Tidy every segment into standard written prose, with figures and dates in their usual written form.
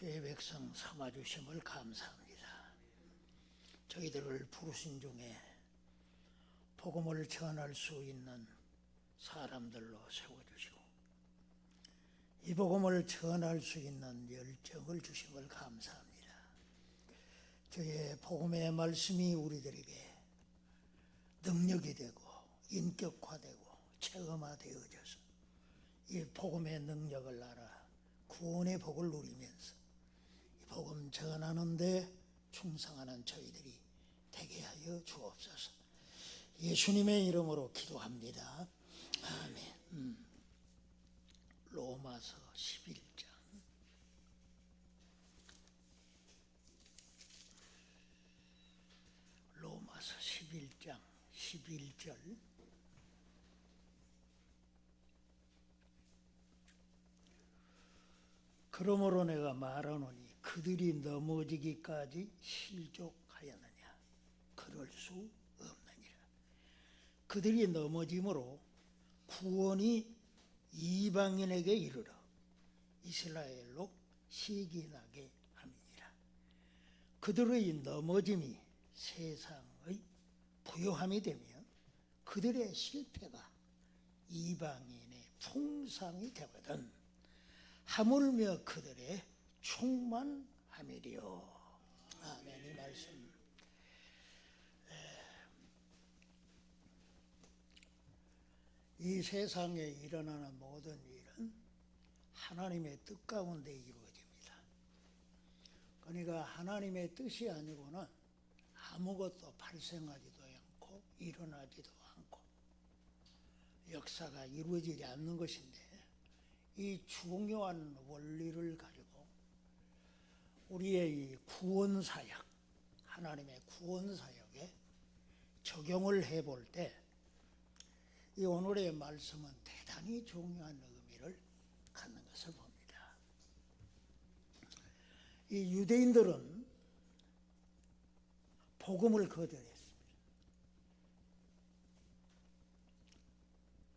주의 백성 삼아주심을 감사합니다. 저희들을 부르신 중에 복음을 전할 수 있는 사람들로 세워주시고 이 복음을 전할 수 있는 열정을 주심을 감사합니다. 저의 복음의 말씀이 우리들에게 능력이 되고 인격화되고 체험화되어져서 이 복음의 능력을 알아 구원의 복을 누리면서 이 복음 전하는 데 충성하는 저희들이 되게 하여 주옵소서. 예수님의 이름으로 기도합니다. 아멘. 로마서 11장 로마서 11장 11절 그러므로 내가 말하노니 그들이 넘어지기까지 실족하였느냐? 그럴 수 없느니라. 그들이 넘어짐으로 구원이 이방인에게 이르러 이스라엘로 시기나게 함이니라. 그들의 넘어짐이 세상의 부요함이 되며 그들의 실패가 이방인의 풍성이 되거든 하물며 그들의 충만함이리요. 아멘. 이 말씀 이 세상에 일어나는 모든 일은 하나님의 뜻 가운데 이루어집니다. 그러니까 하나님의 뜻이 아니고는 아무것도 발생하지도 않고 일어나지도 않고 역사가 이루어지지 않는 것인데 이 중요한 원리를 가지고 우리의 이 구원사역, 하나님의 구원사역에 적용을 해볼 때 이 오늘의 말씀은 대단히 중요한 의미를 갖는 것을 봅니다. 이 유대인들은 복음을 거절했습니다.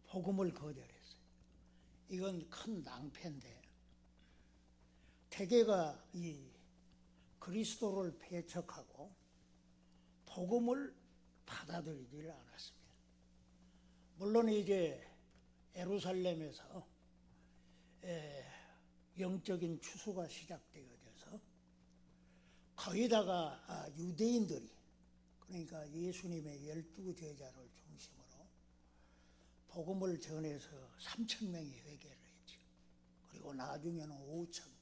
복음을 거절했어요. 이건 큰 낭패인데 대개가 이 그리스도를 배척하고 복음을 받아들이질 않았습니다. 물론 이제 예루살렘에서 영적인 추수가 시작되어져서 거기다가 유대인들이 그러니까 예수님의 12제자를 중심으로 복음을 전해서 3,000명이 회개를 했죠. 그리고 나중에는 5,000명.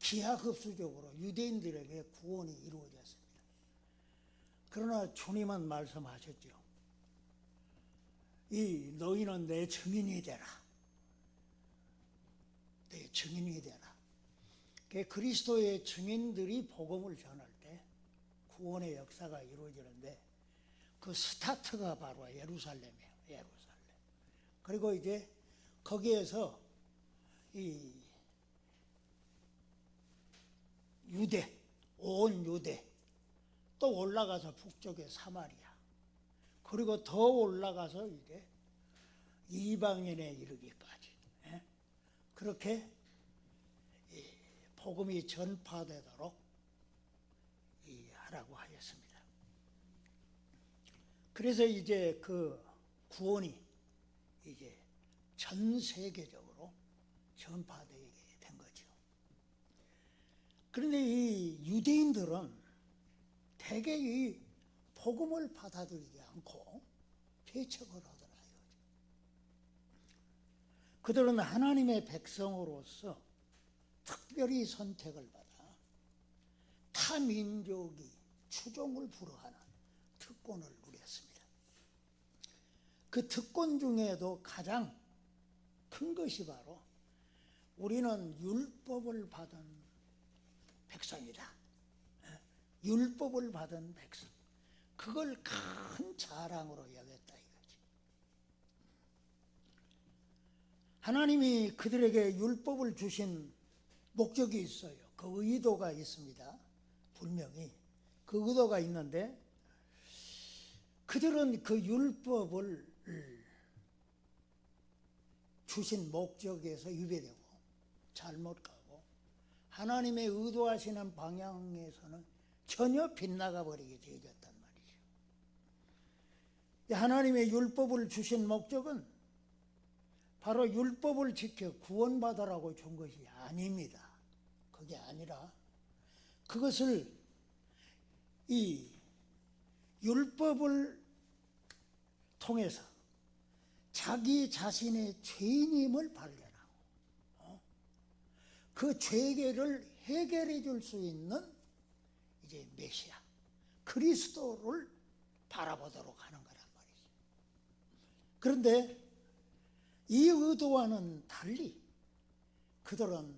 기하급수적으로 유대인들에게 구원이 이루어졌습니다. 그러나 주님은 말씀하셨죠. 이 너희는 내 증인이 되라. 내 증인이 되라. 그리스도의 증인들이 복음을 전할 때 구원의 역사가 이루어지는데 그 스타트가 바로 예루살렘이에요. 예루살렘. 그리고 이제 거기에서 이 유대, 온 유대, 또 올라가서 북쪽의 사마리아, 그리고 더 올라가서 이제 이방인에 이르기까지 그렇게 복음이 전파되도록 하라고 하였습니다. 그래서 이제 그 구원이 이제 전 세계적으로 전파되게 된 거죠. 그런데 이 유대인들은 대개 이 복음을 받아들이지 않고 배척을 하더라고요. 그들은 하나님의 백성으로서 특별히 선택을 받아 타민족이 추종을 불허하는 특권을 누렸습니다. 그 특권 중에도 가장 큰 것이 바로 우리는 율법을 받은 백성이다. 율법을 받은 백성. 그걸 큰 자랑으로 여겼다 이거지. 하나님이 그들에게 율법을 주신 목적이 있어요. 그 의도가 있습니다. 분명히 그 의도가 있는데 그들은 그 율법을 주신 목적에서 위배되고 잘못 가고 하나님의 의도하시는 방향에서는 전혀 빗나가 버리게 되어졌단 말이죠. 하나님의 율법을 주신 목적은 바로 율법을 지켜 구원받으라고 준 것이 아닙니다. 그게 아니라 그것을 이 율법을 통해서 자기 자신의 죄인임을 발견하고 그 죄를 해결해 줄 수 있는 이제 메시아 그리스도를 바라보도록 하는 거란 말이죠. 그런데 이 의도와는 달리 그들은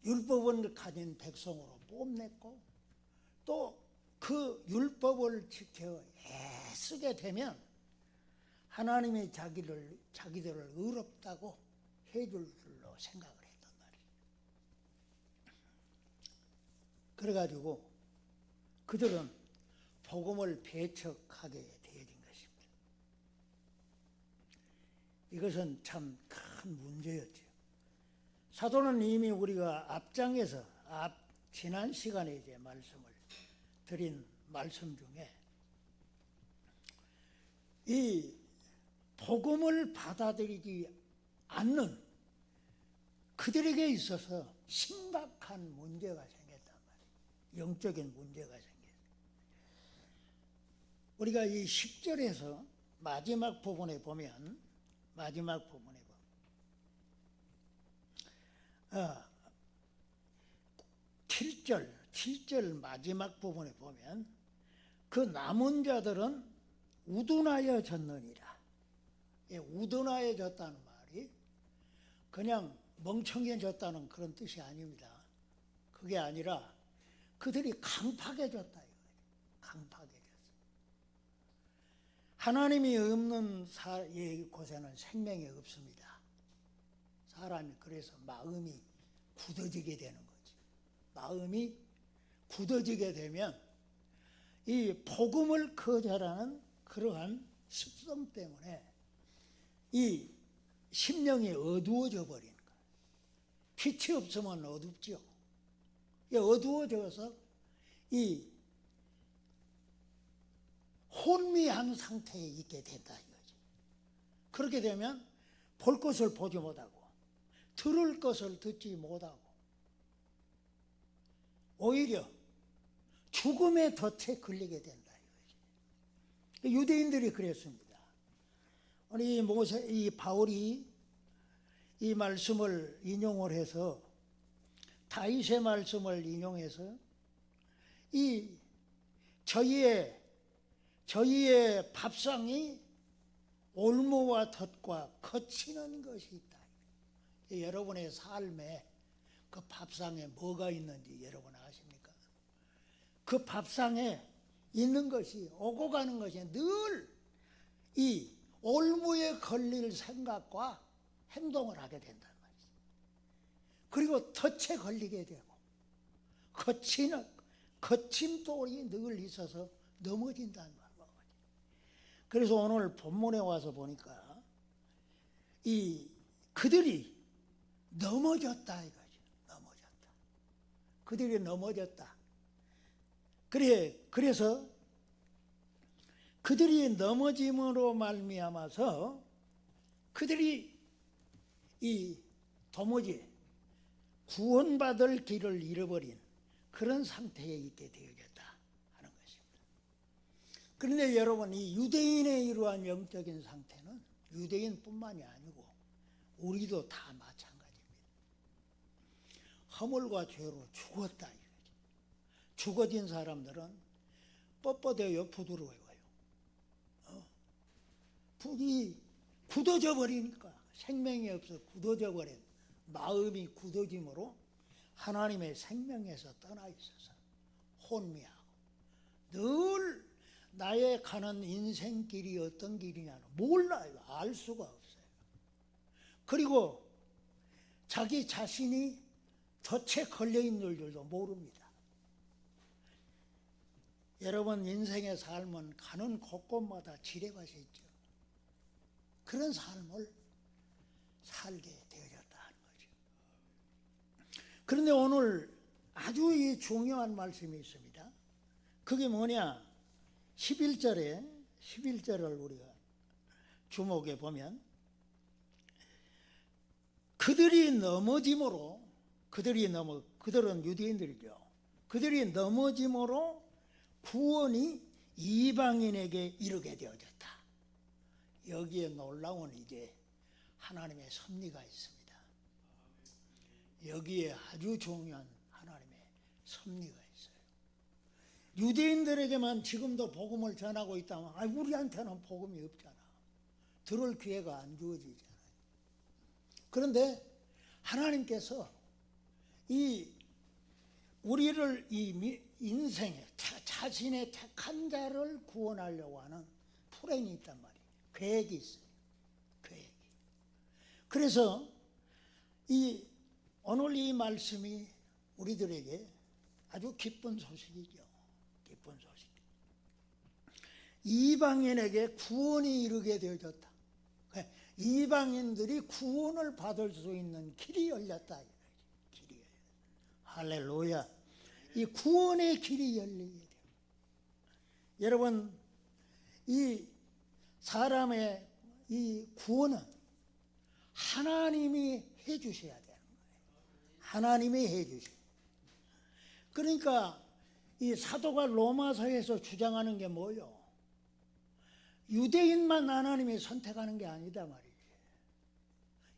율법을 가진 백성으로 뽐냈고 또 그 율법을 지켜 애쓰게 되면 하나님이 자기들을 의롭다고 해줄 줄로 생각을 했단 말이에요. 그래가지고 그들은 복음을 배척하게 되어진 것입니다. 이것은 참 큰 문제였죠. 사도는 이미 우리가 앞장에서 지난 시간에 이제 말씀을 드린 말씀 중에 이 복음을 받아들이지 않는 그들에게 있어서 심각한 문제가 생겼단 말이에요. 영적인 문제가 생겼어요. 우리가 이 10절에서 마지막 부분에 보면 7절 마지막 부분에 보면 그 남은 자들은 우둔하여졌느니라. 우둔하여졌다는 말이 그냥 멍청해졌다는 그런 뜻이 아닙니다. 그게 아니라 그들이 강팍해졌다 이거예요. 강팍해졌어. 하나님이 없는 곳에는 생명이 없습니다. 사람이 그래서 마음이 굳어지게 되는 거지. 마음이 굳어지게 되면 이 복음을 거절하는 그러한 습성 때문에 이 심령이 어두워져 버리는 거예요. 빛이 없으면 어둡죠. 어두워져서 이 혼미한 상태에 있게 된다 이거지. 그렇게 되면 볼 것을 보지 못하고 들을 것을 듣지 못하고 오히려 죽음의 덫에 걸리게 된다 이거지. 유대인들이 그랬습니다. 이 바울이 이 말씀을 인용을 해서 다윗의 말씀을 인용해서 이 저희의 밥상이 올무와 덫과 거치는 것이 있다. 여러분의 삶에 그 밥상에 뭐가 있는지 여러분 아십니까? 그 밥상에 있는 것이 오고 가는 것이 늘 이 올무에 걸릴 생각과 행동을 하게 된단 말이죠. 그리고 덫에 걸리게 되고 거침돌이 늘 있어서 넘어진다는 말이에요. 그래서 오늘 본문에 와서 보니까 그들이 넘어졌다 이거죠. 넘어졌다. 그들이 넘어졌다. 그래서 그들이 넘어짐으로 말미암아서 그들이 도무지 구원받을 길을 잃어버린 그런 상태에 있게 되어졌다 하는 것입니다. 그런데 여러분 이 유대인의 이러한 영적인 상태는 유대인뿐만이 아니고 우리도 다 마찬가지입니다. 허물과 죄로 죽었다 이거지. 죽어진 사람들은 뻣뻣해요. 부드러워요. 불이 굳어져 버리니까 생명이 없어 굳어져 버린 마음이 굳어짐으로 하나님의 생명에서 떠나 있어서 혼미하고 늘 나의 가는 인생길이 어떤 길이냐는 몰라요. 알 수가 없어요. 그리고 자기 자신이 덫에 걸려있는 줄도 모릅니다. 여러분 인생의 삶은 가는 곳곳마다 지뢰밭이 있죠. 그런 삶을 살게 되어졌다 하는 거죠. 그런데 오늘 아주 이 중요한 말씀이 있습니다. 그게 뭐냐? 11절을 우리가 주목해 보면, 그들은 유대인들이죠. 그들이 넘어짐으로 구원이 이방인에게 이르게 되어졌다. 여기에 놀라운 이제 하나님의 섭리가 있습니다. 여기에 아주 중요한 하나님의 섭리가 있어요. 유대인들에게만 지금도 복음을 전하고 있다면 우리한테는 복음이 없잖아. 들을 기회가 안 주어지잖아요. 그런데 하나님께서 우리를 이 인생에 자신의 택한 자를 구원하려고 하는 플랜이 있단 말이에요. 계획이 있어요. 계획이. 그래서 오늘 이 말씀이 우리들에게 아주 기쁜 소식이죠. 기쁜 소식. 이방인에게 구원이 이르게 되어졌다. 이방인들이 구원을 받을 수 있는 길이 열렸다. 길이 열렸다. 할렐루야. 이 구원의 길이 열리게 됩니다. 여러분, 이 사람의 이 구원은 하나님이 해 주셔야 되는 거예요. 하나님이 해 주셔야 돼요. 그러니까 이 사도가 로마서에서 주장하는 게 뭐예요? 유대인만 하나님이 선택하는 게 아니다 말이에요.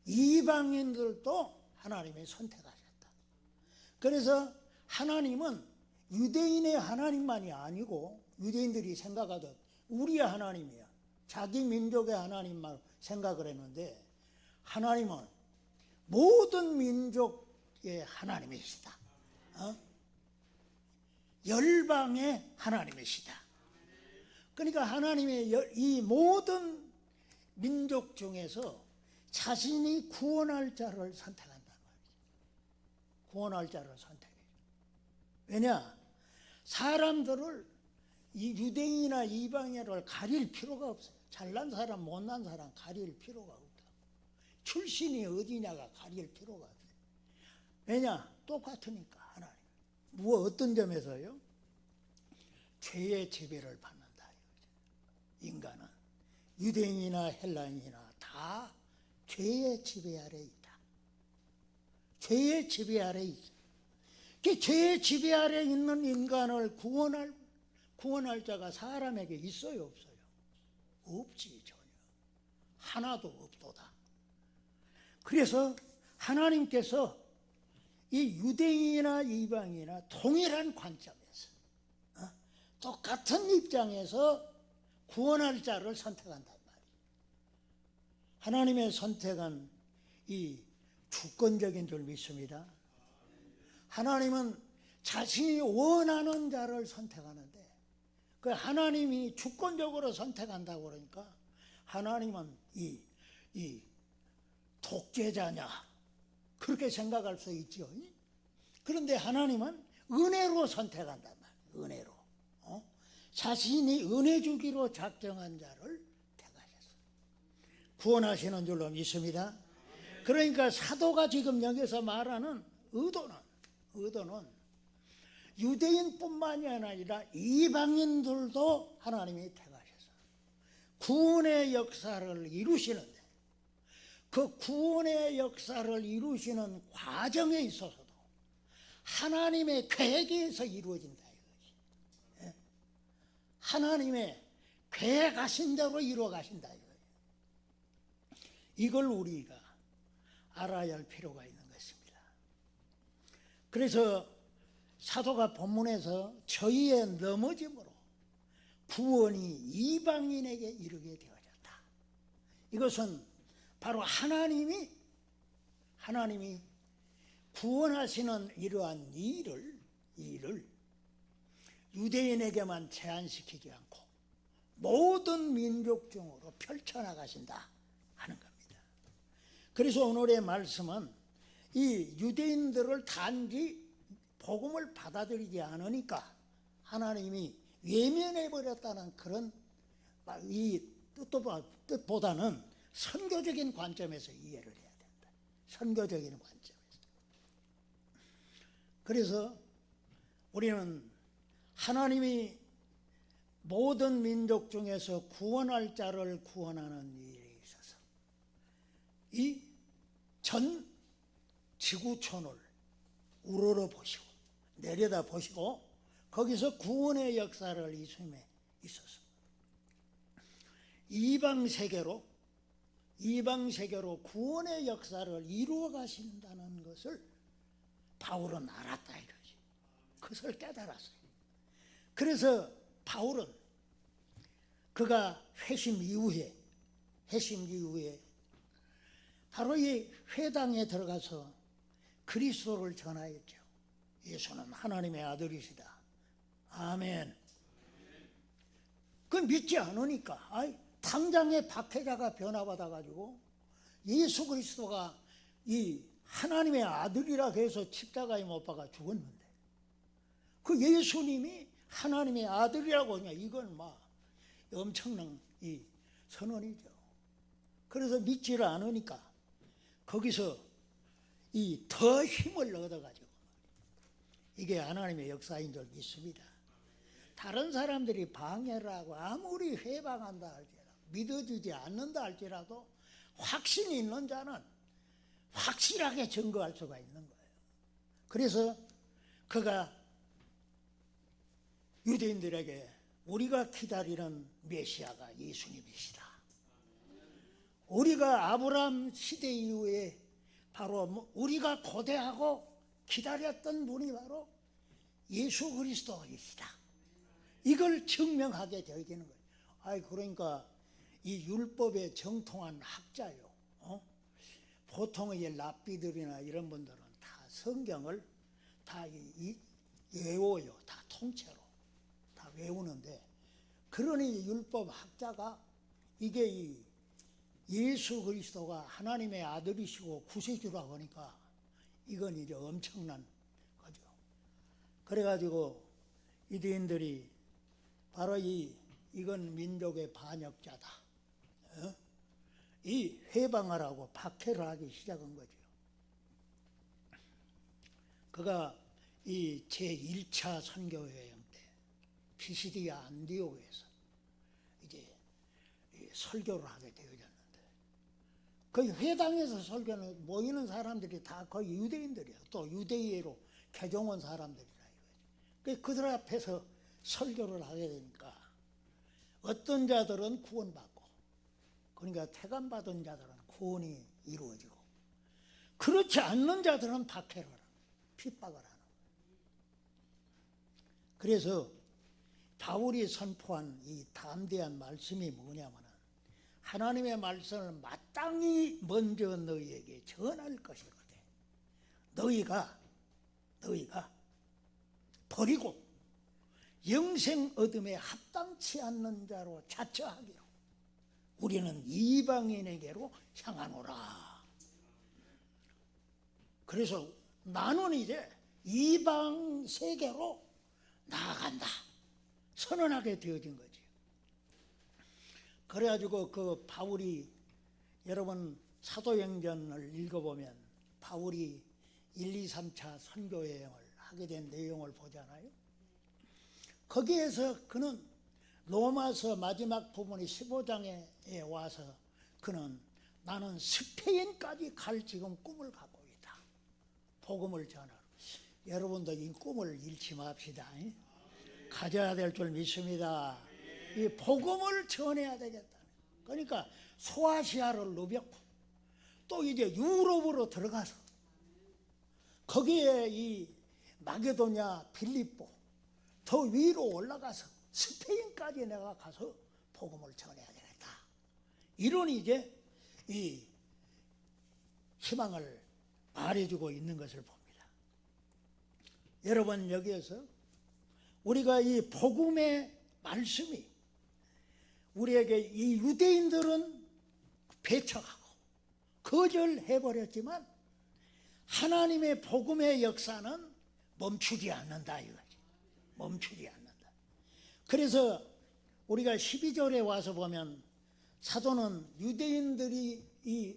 이방인들도 하나님이 선택하셨다. 그래서 하나님은 유대인의 하나님만이 아니고, 유대인들이 생각하듯 우리의 하나님이야, 자기 민족의 하나님만 생각을 했는데, 하나님은 모든 민족의 하나님이시다. 열방의 하나님이시다. 그러니까 하나님의 이 모든 민족 중에서 자신이 구원할 자를 선택한단 말이죠. 구원할 자를 선택해요. 왜냐? 사람들을 이 유대인이나 이방인을 가릴 필요가 없어요. 잘난 사람, 못난 사람 가릴 필요가 없다. 출신이 어디냐가 가릴 필요가 없어요. 왜냐? 똑같으니까 하나님. 어떤 점에서요? 죄의 지배를 받는다. 인간은 유대인이나 헬라인이나 다 죄의 지배 아래 있다. 죄의 지배 아래 있어. 그 죄의 지배 아래 있는 인간을 구원할 자가 사람에게 있어요, 없어요? 없지, 전혀. 하나도 없도다. 그래서 하나님께서 이 유대인이나 이방이나 동일한 관점에서, 똑같은 입장에서 구원할 자를 선택한단 말이에요. 하나님의 선택은 이 주권적인 줄 믿습니다. 하나님은 자신이 원하는 자를 선택하는데, 그 하나님이 주권적으로 선택한다고 그러니까 하나님은 이 독재자냐, 그렇게 생각할 수 있죠. 그런데 하나님은 은혜로 선택한단 말이에요. 은혜로. 자신이 은혜 주기로 작정한 자를 택하셨어요. 구원하시는 줄로 믿습니다. 그러니까 사도가 지금 여기서 말하는 의도는 유대인뿐만이 아니라 이방인들도 하나님이 택하셨어요. 구원의 역사를 이루시는데, 그 구원의 역사를 이루시는 과정에 있어서도 하나님의 계획에서 이루어진다 이거지. 하나님의 계획하신 대로 이루어 가신다 이거예요. 이걸 우리가 알아야 할 필요가 있는 것입니다. 그래서 사도가 본문에서 저희의 넘어짐으로 구원이 이방인에게 이르게 되어졌다. 이것은 바로 하나님이 구원하시는 이러한 일을 유대인에게만 제한시키지 않고 모든 민족 중으로 펼쳐나가신다 하는 겁니다. 그래서 오늘의 말씀은 이 유대인들을 단지 복음을 받아들이지 않으니까 하나님이 외면해버렸다는 그런 이 뜻보다는 선교적인 관점에서 이해를 해야 된다. 선교적인 관점에서. 그래서 우리는 하나님이 모든 민족 중에서 구원할 자를 구원하는 일에 있어서 이 전 지구촌을 우러러 보시고 내려다 보시고 거기서 구원의 역사를 이숨에 있어서 이방 세계로 구원의 역사를 이루어 가신다는 것을 바울은 알았다 이거지. 그것을 깨달았어요. 그래서 바울은 그가 회심 이후에 바로 이 회당에 들어가서 그리스도를 전하였죠. 예수는 하나님의 아들이시다. 아멘. 그 믿지 않으니까 당장에 박해자가 변화받아가지고 예수 그리스도가 이 하나님의 아들이라 해서 십자가에 못 박아 죽었는데 그 예수님이 하나님의 아들이라고 하냐 이건 막 엄청난 이 선언이죠. 그래서 믿지를 않으니까 거기서 이 더 힘을 얻어가지고 이게 하나님의 역사인 줄 믿습니다. 다른 사람들이 방해를 하고 아무리 회방한다 할지라도 믿어주지 않는다 할지라도 확신이 있는 자는 확실하게 증거할 수가 있는 거예요. 그래서 그가 유대인들에게 우리가 기다리는 메시아가 예수님이시다. 우리가 아브라함 시대 이후에 바로 우리가 고대하고 기다렸던 분이 바로 예수 그리스도이시다. 이걸 증명하게 되는 거예요. 그러니까 이 율법에 정통한 학자요. 보통의 랍비들이나 이런 분들은 다 성경을 다 외워요. 다 통째로 다 외우는데 그러니 율법 학자가 이게 이 예수 그리스도가 하나님의 아들이시고 구세주라고 하니까 이건 이제 엄청난 거죠. 그래가지고 유대인들이 바로 이건 민족의 반역자다. 이 회방하라고 박해를 하기 시작한 거죠. 그가 이 제1차 선교여행 때 피시디아 안디옥에서 이제 설교를 하게 되어졌는데 그 회당에서 설교는 모이는 사람들이 다 거의 유대인들이야. 또 유대인으로 개종 온 사람들이라 이거지. 그들 앞에서 설교를 하게 되니까 어떤 자들은 구원받고 그러니까 태감받은 자들은 구원이 이루어지고 그렇지 않는 자들은 박해를 하는 핍박을 하는 거예요. 그래서 바울이 선포한 이 담대한 말씀이 뭐냐면 하나님의 말씀을 마땅히 먼저 너희에게 전할 것이거든. 너희가 버리고 영생 얻음에 합당치 않는 자로 자처하기로 우리는 이방인에게로 향하노라. 그래서 나는 이제 이방 세계로 나아간다 선언하게 되어진 거지. 그래가지고 그 바울이 여러분 사도행전을 읽어보면 바울이 1, 2, 3차 선교여행을 하게 된 내용을 보잖아요. 거기에서 그는 로마서 마지막 부분이 15장에 와서 그는 나는 스페인까지 갈 지금 꿈을 갖고 있다. 복음을 전하러. 여러분도 이 꿈을 잃지 맙시다. 가져야 될 줄 믿습니다. 이 복음을 전해야 되겠다. 그러니까 소아시아를 누볐고 또 이제 유럽으로 들어가서 거기에 이 마게도냐, 빌립보 더 위로 올라가서 스페인까지 내가 가서 복음을 전해야 되겠다. 이런 이제 이 희망을 말해주고 있는 것을 봅니다. 여러분 여기에서 우리가 이 복음의 말씀이 우리에게 이 유대인들은 배척하고 거절해버렸지만 하나님의 복음의 역사는 멈추지 않는다 이거지. 멈추지 않는다. 그래서 우리가 12절에 와서 보면 사도는 유대인들이 이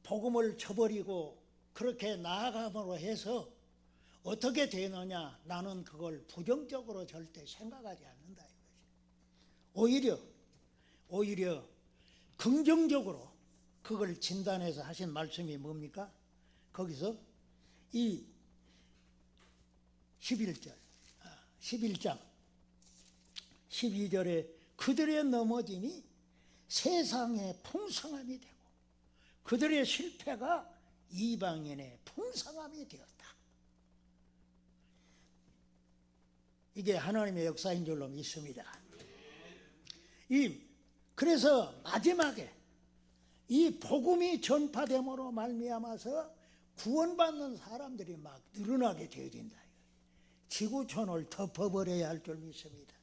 복음을 저버리고 그렇게 나아감으로 해서 어떻게 되느냐? 나는 그걸 부정적으로 절대 생각하지 않는다 이거지. 오히려 긍정적으로 그걸 진단해서 하신 말씀이 뭡니까? 거기서 이 11장 12절에 그들의 넘어짐이 세상의 풍성함이 되고 그들의 실패가 이방인의 풍성함이 되었다. 이게 하나님의 역사인 줄로 믿습니다. 그래서 마지막에 이 복음이 전파됨으로 말미암아서 구원받는 사람들이 막 늘어나게 되어진다. 지구촌을 덮어버려야 할 줄 믿습니다.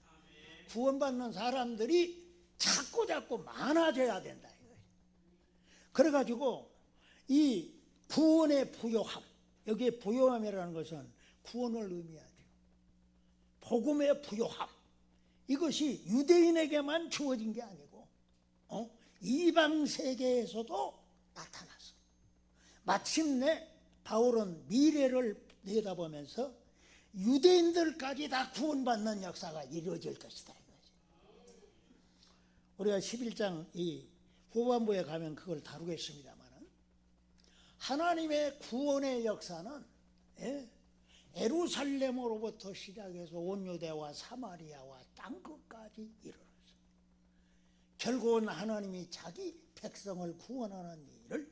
구원받는 사람들이 자꾸 많아져야 된다. 그래가지고 이 구원의 부요함, 여기에 부요함이라는 것은 구원을 의미하죠. 복음의 부요함, 이것이 유대인에게만 주어진 게 아니고 이방 세계에서도 나타났어. 마침내 바울은 미래를 내다보면서 유대인들까지 다 구원받는 역사가 이루어질 것이다. 우리가 11장 이 후반부에 가면 그걸 다루겠습니다만 하나님의 구원의 역사는 예루살렘으로부터 시작해서 온 유대와 사마리아와 땅끝까지 이르렀어요. 결국은 하나님이 자기 백성을 구원하는 일을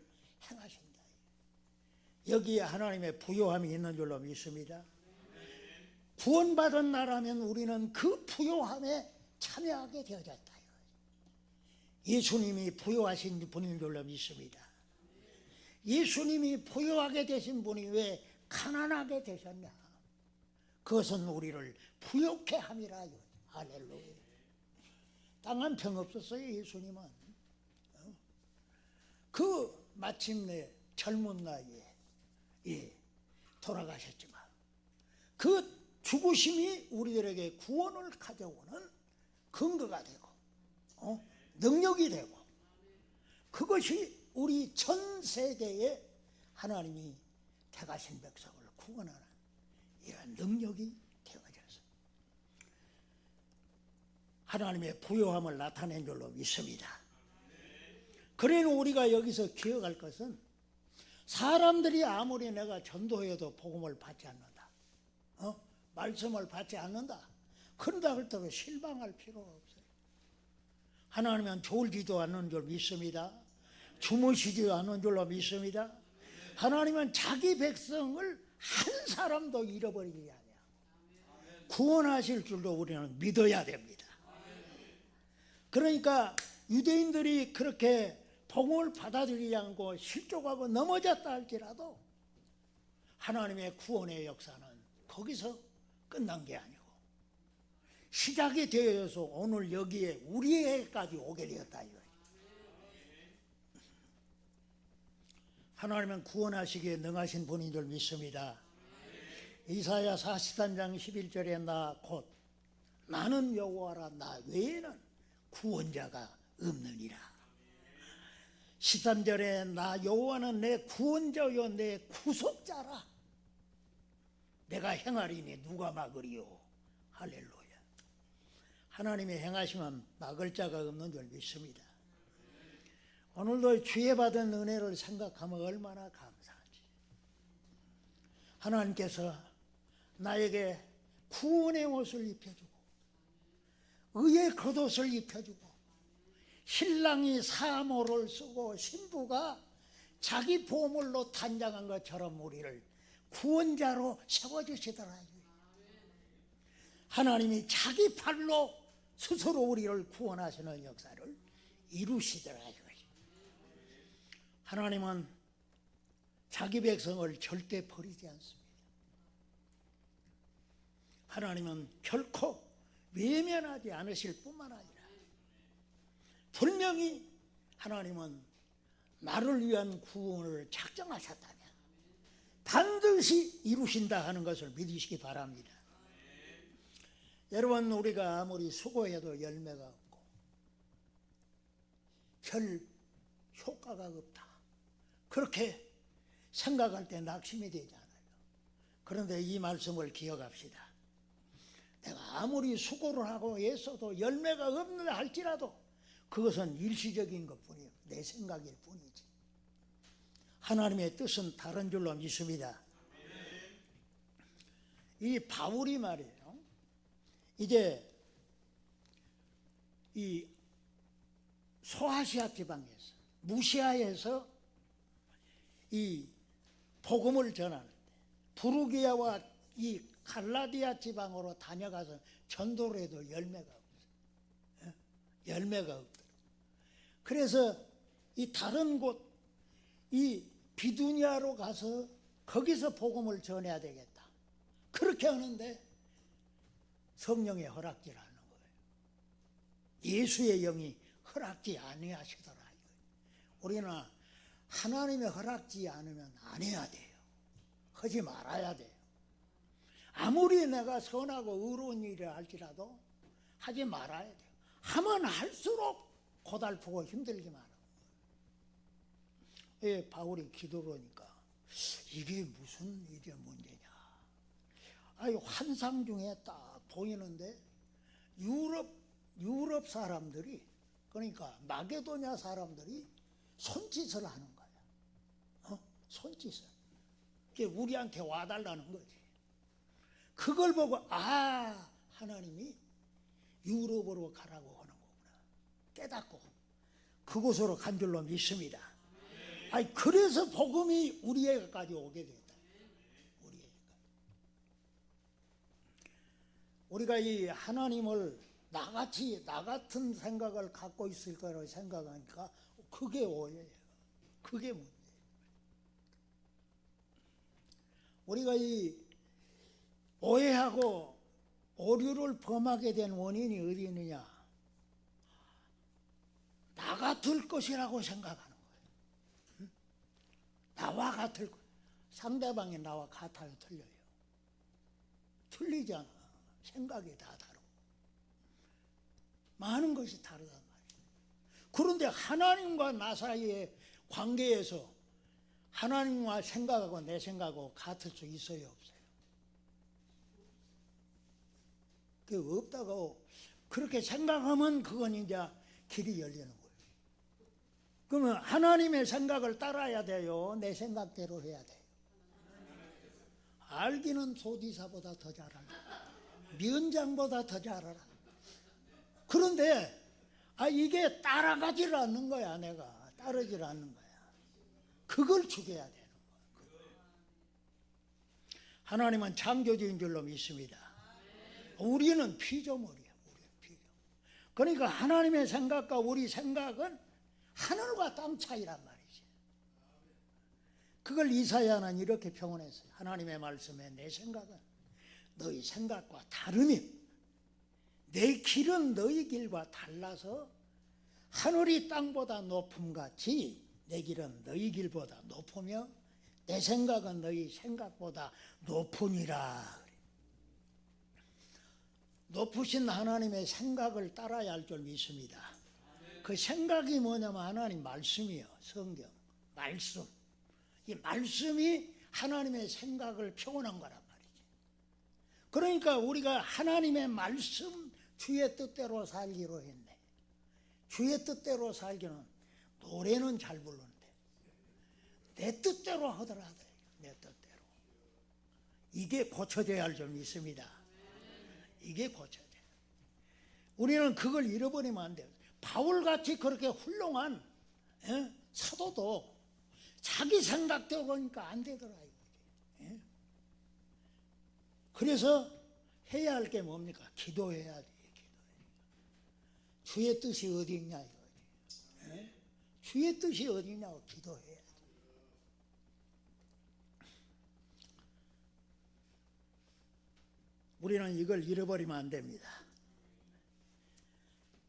행하신다. 여기에 하나님의 부요함이 있는 줄로 믿습니다. 구원받은 나라면 우리는 그 부요함에 참여하게 되어졌다. 예수님이 부요하신 분인 줄로 믿습니다. 예수님이 부요하게 되신 분이 왜 가난하게 되셨냐? 그것은 우리를 부요케 함이라. 할렐루야. 땅 한 평 없었어요. 예수님은 그 마침내 젊은 나이에 돌아가셨지만 그 죽으심이 우리들에게 구원을 가져오는 근거가 되고 능력이 되고 그것이 우리 전 세계에 하나님이 택하신 백성을 구원하는 이런 능력이 되어져서 하나님의 부요함을 나타낸 줄로 믿습니다. 그러니 우리가 여기서 기억할 것은 사람들이 아무리 내가 전도해도 복음을 받지 않는다, 말씀을 받지 않는다, 그런다 할때도 실망할 필요가 없어요. 하나님은 졸지도 않는 줄 믿습니다. 주무시지도 않는 줄로 믿습니다. 하나님은 자기 백성을 한 사람도 잃어버리지 않아요. 구원하실 줄로 우리는 믿어야 됩니다. 그러니까 유대인들이 그렇게 복음을 받아들이지 않고 실족하고 넘어졌다 할지라도 하나님의 구원의 역사는 거기서 끝난 게 아니고 시작이 되어서 오늘 여기에 우리에게까지 오게 되었다. 하나님은 구원하시기에 능하신 분인 줄 믿습니다. 이사야 43장 11절에 나 곧 나는 여호와라 나 외에는 구원자가 없느니라. 13절에 나 여호와는 내 구원자요 내 구속자라. 내가 행하리니 누가 막으리요. 할렐루야. 하나님의 행하심은 막을 자가 없는 줄 믿습니다. 오늘도 주의 받은 은혜를 생각하면 얼마나 감사한지. 하나님께서 나에게 구원의 옷을 입혀주고 의의 겉옷을 입혀주고 신랑이 사모를 쓰고 신부가 자기 보물로 단장한 것처럼 우리를 구원자로 세워주시더라고요. 하나님이 자기 팔로 스스로 우리를 구원하시는 역사를 이루시더라고요. 하나님은 자기 백성을 절대 버리지 않습니다. 하나님은 결코 외면하지 않으실 뿐만 아니라 분명히 하나님은 나를 위한 구원을 작정하셨다면 반드시 이루신다 하는 것을 믿으시기 바랍니다. 여러분, 우리가 아무리 수고해도 열매가 없고 별 효과가 없다, 그렇게 생각할 때 낙심이 되지 않아요. 그런데 이 말씀을 기억합시다. 내가 아무리 수고를 하고 애써도 열매가 없는다 할지라도 그것은 일시적인 것뿐이에요. 내 생각일 뿐이지. 하나님의 뜻은 다른 줄로 믿습니다. 이 바울이 말이에요. 이제 이 소아시아 지방에서 무시아에서 이 복음을 전하는데 부르기아와 이 갈라디아 지방으로 다녀가서 전도를 해도 열매가 없어요. 열매가 없더라고요. 그래서 이 다른 곳, 이 비두니아로 가서 거기서 복음을 전해야 되겠다. 그렇게 하는데 성령의 허락질 하는 거예요. 예수의 영이 허락지 아니하시더라. 우리는 하나님의 허락지 않으면 안 해야 돼요. 하지 말아야 돼요. 아무리 내가 선하고 의로운 일을 할지라도 하지 말아야 돼요. 하면 할수록 고달프고 힘들기만 하고. 예, 바울이 기도를 하니까 이게 무슨 일의 문제냐. 아니, 환상 중에 딱 보이는데 유럽 사람들이, 그러니까 마게도냐 사람들이 손짓을 하는 거야. 손짓을. 그게 우리한테 와달라는 거지. 그걸 보고 하나님이 유럽으로 가라고 하는 거구나 깨닫고 그곳으로 간 줄로 믿습니다. 아니, 그래서 복음이 우리에게까지 오게 됐다. 우리가 이 하나님을 나 같은 생각을 갖고 있을 거라고 생각하니까 그게 오해예요. 그게 문제예요. 우리가 이 오해하고 오류를 범하게 된 원인이 어디 있느냐? 나 같을 것이라고 생각하는 거예요. 나와 같을 것. 상대방이 나와 같아요, 틀려요? 틀리잖아. 생각이 다 다르고 많은 것이 다르단 말이에요. 그런데 하나님과 나 사이의 관계에서 하나님과 생각하고 내 생각하고 같을 수 있어요, 없어요? 그 없다고 그렇게 생각하면 그건 이제 길이 열리는 거예요. 그러면 하나님의 생각을 따라야 돼요, 내 생각대로 해야 돼요? 알기는 소지사보다 더 잘 알아. 면장보다 더 잘 알아. 그런데 이게 따라가지를 않는 거야. 내가 따르질 않는 거야. 그걸 죽여야 되는 거야. 하나님은 창조주인 줄로 믿습니다. 우리는 피조물이야. 우리는 피조물. 그러니까 하나님의 생각과 우리 생각은 하늘과 땅 차이란 말이지. 그걸 이사야는 이렇게 표현했어요. 하나님의 말씀에 내 생각은 너희 생각과 다르니 내 길은 너희 길과 달라서 하늘이 땅보다 높음같이 내 길은 너희 길보다 높으며 내 생각은 너희 생각보다 높으니라. 높으신 하나님의 생각을 따라야 할 줄 믿습니다. 그 생각이 뭐냐면 하나님 말씀이요. 성경 말씀. 이 말씀이 하나님의 생각을 표현한 거란 말이지. 그러니까 우리가 하나님의 말씀 주의 뜻대로 살기로 했네. 주의 뜻대로 살기는 노래는 잘 부르는데 내 뜻대로 하더라도 내 뜻대로. 이게 고쳐져야 할 줄 믿습니다. 이게 고쳐져야 돼. 우리는 그걸 잃어버리면 안 돼요. 바울같이 그렇게 훌륭한 사도도 자기 생각대로 그러니까 안 되더라 이거지. 그래서 해야 할 게 뭡니까? 기도해야 돼. 주의 뜻이 어디 있냐 이거지. 주의 뜻이 어디 있냐고 기도해야 돼. 우리는 이걸 잃어버리면 안 됩니다.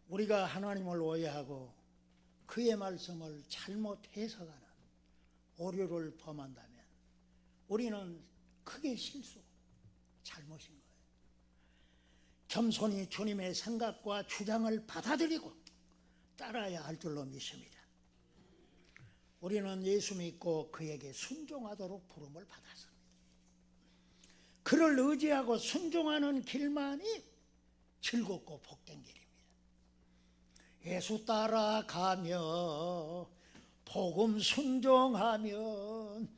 우리가 하나님을 오해하고 그의 말씀을 잘못 해석하는 오류를 범한다면 우리는 크게 실수, 잘못인 거예요. 겸손히 주님의 생각과 주장을 받아들이고 따라야 할 줄로 믿습니다. 우리는 예수 믿고 그에게 순종하도록 부름을 받았습니다. 그를 의지하고 순종하는 길만이 즐겁고 복된 길입니다. 예수 따라가며 복음 순종하면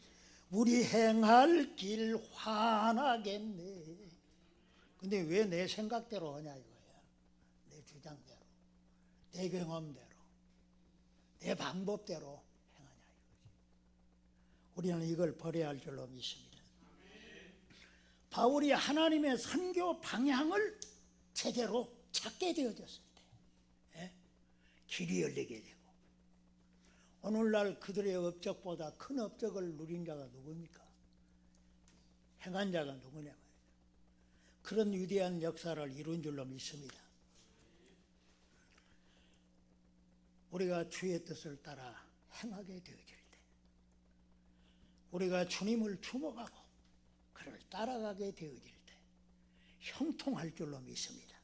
우리 행할 길 환하겠네. 근데 왜 내 생각대로 하냐 이거야. 내 주장대로, 내 경험대로, 내 방법대로 행하냐 이거지. 우리는 이걸 버려야 할 줄로 믿습니다. 바울이 하나님의 선교 방향을 제대로 찾게 되어졌을 때 길이 열리게 되고, 오늘날 그들의 업적보다 큰 업적을 누린 자가 누굽니까? 행한 자가 누구냐. 그런 위대한 역사를 이룬 줄로 믿습니다. 우리가 주의 뜻을 따라 행하게 되어질 때, 우리가 주님을 주목하고 그를 따라가게 되어질 때 형통할 줄로 믿습니다.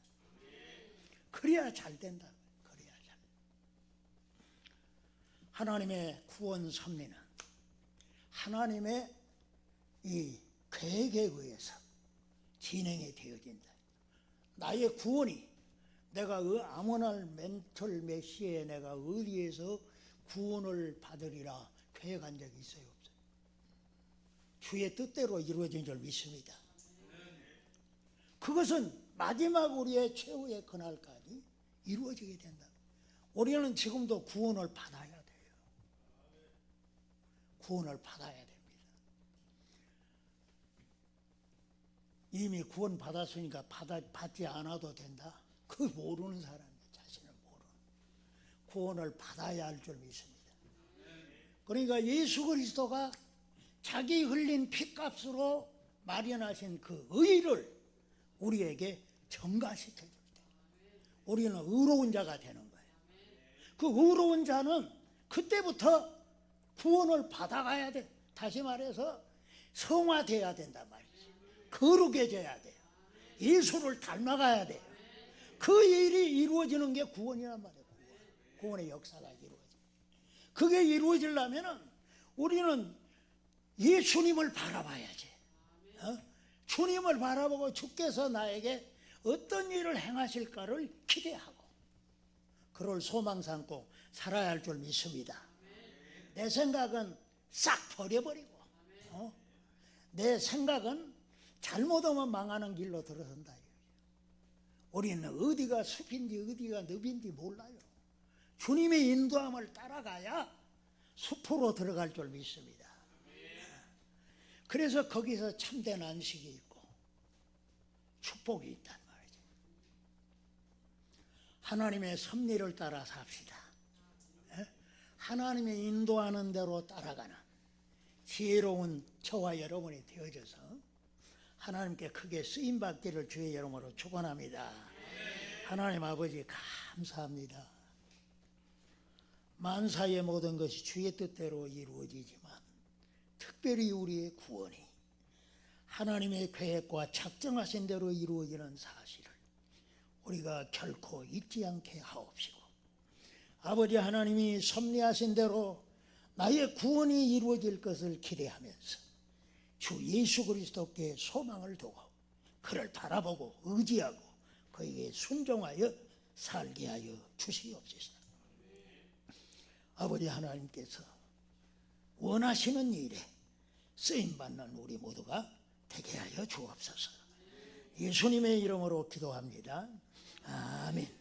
그래야 잘 된다. 그래야 잘. 하나님의 구원 섭리는 하나님의 이 계획에 의해서 진행이 되어진다. 나의 구원이 내가 아무 날 멘털 몇 시에 내가 어디에서 구원을 받으리라 계획한 적이 있어요, 없어요? 주의 뜻대로 이루어진 줄 믿습니다. 그것은 마지막 우리의 최후의 그날까지 이루어지게 된다. 우리는 지금도 구원을 받아야 돼요. 구원을 받아야 됩니다. 이미 구원 받았으니까 받지 않아도 된다? 그 모르는 사람이에요. 자신을 모르는. 구원을 받아야 할 줄 믿습니다. 그러니까 예수 그리스도가 자기 흘린 피값으로 마련하신 그 의를 우리에게 전가시켜줄 때 우리는 의로운 자가 되는 거예요. 그 의로운 자는 그때부터 구원을 받아가야 돼. 다시 말해서 성화돼야 된단 말이지. 거룩해져야 돼요. 예수를 닮아가야 돼요. 그 일이 이루어지는 게 구원이란 말이에요. 구원의 역사가 이루어져요. 그게 이루어지려면 우리는 예수님을 바라봐야지. 주님을 바라보고 주께서 나에게 어떤 일을 행하실까를 기대하고 그를 소망 삼고 살아야 할 줄 믿습니다. 내 생각은 싹 버려버리고 내 생각은 잘못하면 망하는 길로 들어선다. 우리는 어디가 숲인지 어디가 늪인지 몰라요. 주님의 인도함을 따라가야 숲으로 들어갈 줄 믿습니다. 그래서 거기서 참된 안식이 있고 축복이 있단 말이죠. 하나님의 섭리를 따라 삽시다. 하나님의 인도하는 대로 따라가는 지혜로운 저와 여러분이 되어져서 하나님께 크게 쓰임받기를 주의 이름으로 축원합니다. 하나님 아버지 감사합니다. 만사의 모든 것이 주의 뜻대로 이루어지지만 특별히 우리의 구원이 하나님의 계획과 작정하신 대로 이루어지는 사실을 우리가 결코 잊지 않게 하옵시고, 아버지 하나님이 섭리하신 대로 나의 구원이 이루어질 것을 기대하면서 주 예수 그리스도께 소망을 두고 그를 바라보고 의지하고 그에게 순종하여 살게 하여 주시옵소서. 아버지 하나님께서 원하시는 일에 쓰임받는 우리 모두가 되게 하여 주옵소서. 예수님의 이름으로 기도합니다. 아멘.